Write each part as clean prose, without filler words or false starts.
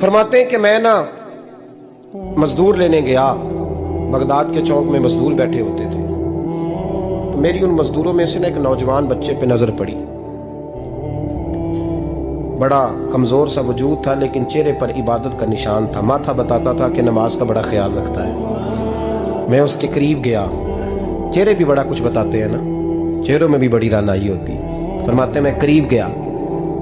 फरमाते हैं कि मैं ना मजदूर लेने गया, बगदाद के चौक में मजदूर बैठे होते थे, तो मेरी उन मजदूरों में से ना एक नौजवान बच्चे पे नजर पड़ी। बड़ा कमजोर सा वजूद था, लेकिन चेहरे पर इबादत का निशान था। माथा बताता था कि नमाज का बड़ा ख्याल रखता है। मैं उसके करीब गया। चेहरे भी बड़ा कुछ बताते हैं ना, चेहरों में भी बड़ी रानाई होती है। फरमाते मैं करीब गया,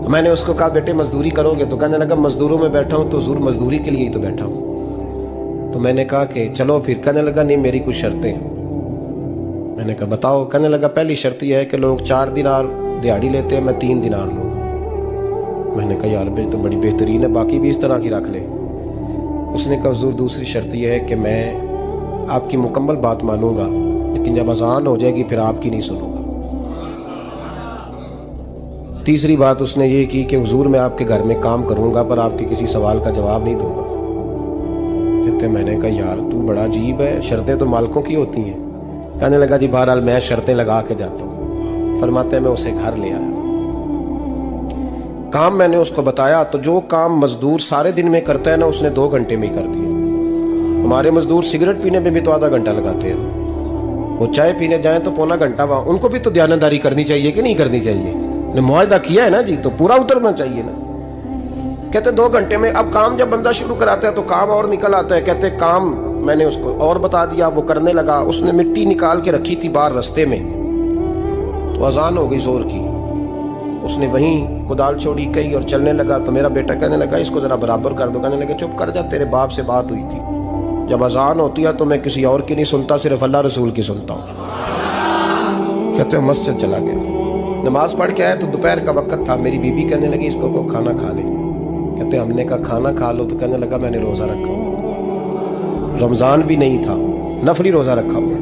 मैंने उसको कहा बेटे मजदूरी करोगे? तो कहने लगा मजदूरों में बैठा हूँ तो जरूर मजदूरी के लिए ही तो बैठा हूँ। तो मैंने कहा कि चलो फिर। कहने लगा नहीं, मेरी कुछ शर्तें। मैंने कहा बताओ? कहने लगा पहली शर्त यह है कि लोग 4 दिनार दिहाड़ी लेते हैं, मैं 3 दिनार लूँगा। मैंने कहा यार भाई तो बड़ी बेहतरीन है, बाकी भी इस तरह की रख ले। उसने कहा हुजूर दूसरी शर्त यह है कि मैं आपकी मुकम्मल बात मानूंगा, लेकिन जब अजान हो जाएगी फिर आपकी नहीं सुनूंगा। तीसरी बात उसने ये की कि हुजूर मैं आपके घर में काम करूंगा पर आपके किसी सवाल का जवाब नहीं दूंगा। कहते मैंने कहा यार तू बड़ा अजीब है, शर्तें तो मालिकों की होती हैं। कहने लगा जी बहरहाल मैं शर्तें लगा के जाता हूँ। फरमाते मैं उसे घर ले आया, काम मैंने उसको बताया, तो जो काम मजदूर सारे दिन में करता है ना उसने 2 घंटे में ही कर दिया। हमारे मजदूर सिगरेट पीने में भी तो आधा घंटा लगाते हैं, वो चाय पीने जाएं तो पौना घंटा। वहाँ उनको भी तो दयानतदारी करनी चाहिए कि नहीं करनी चाहिए? ने मुआहदा किया है ना जी, तो पूरा उतरना चाहिए ना। कहते 2 घंटे में। अब काम जब बंदा शुरू कराता है तो काम और निकल आता है। कहते काम मैंने उसको और बता दिया, वो करने लगा। उसने मिट्टी निकाल के रखी थी बाहर रास्ते में, तो अजान हो गई जोर की। उसने वहीं कुदाल छोड़ी कही और चलने लगा। तो मेरा बेटा कहने लगा इसको जरा बराबर कर दो। कहने लगा चुप कर जा, तेरे बाप से बात हुई थी, जब अजान होती है तो मैं किसी और की नहीं सुनता, सिर्फ अल्लाह रसूल की सुनता हूँ। कहते मस्जिद चला गया, नमाज पढ़ के आया तो दोपहर का वक्त था। मेरी बीबी कहने लगी इसको को खाना खा ले। कहते हमने कहा खाना खा लो, तो कहने लगा मैंने रोजा रखा हुआ, रमजान भी नहीं था, नफली रोजा रखा हुआ।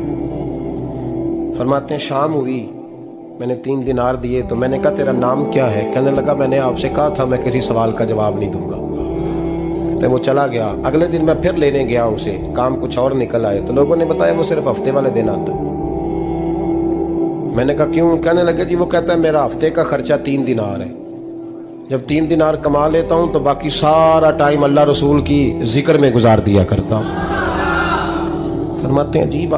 फरमाते हैं शाम हुई, मैंने 3 दिनार दिए। तो मैंने कहा तेरा नाम क्या है? कहने लगा मैंने आपसे कहा था मैं किसी सवाल का जवाब नहीं दूंगा। कहते वो चला गया। अगले दिन मैं फिर लेने गया उसे, काम कुछ और निकल आए। तो लोगों ने बताया वो सिर्फ हफ्ते वाले दिन आता है। मैंने कहा क्यों? कहने लगे जी वो कहता है मेरा हफ्ते का खर्चा 3 दिनार है, जब 3 दिनार कमा लेता हूँ तो बाकी सारा टाइम अल्लाह रसूल की जिक्र में गुजार दिया करता हूँ। फरमाते हैं अजीब।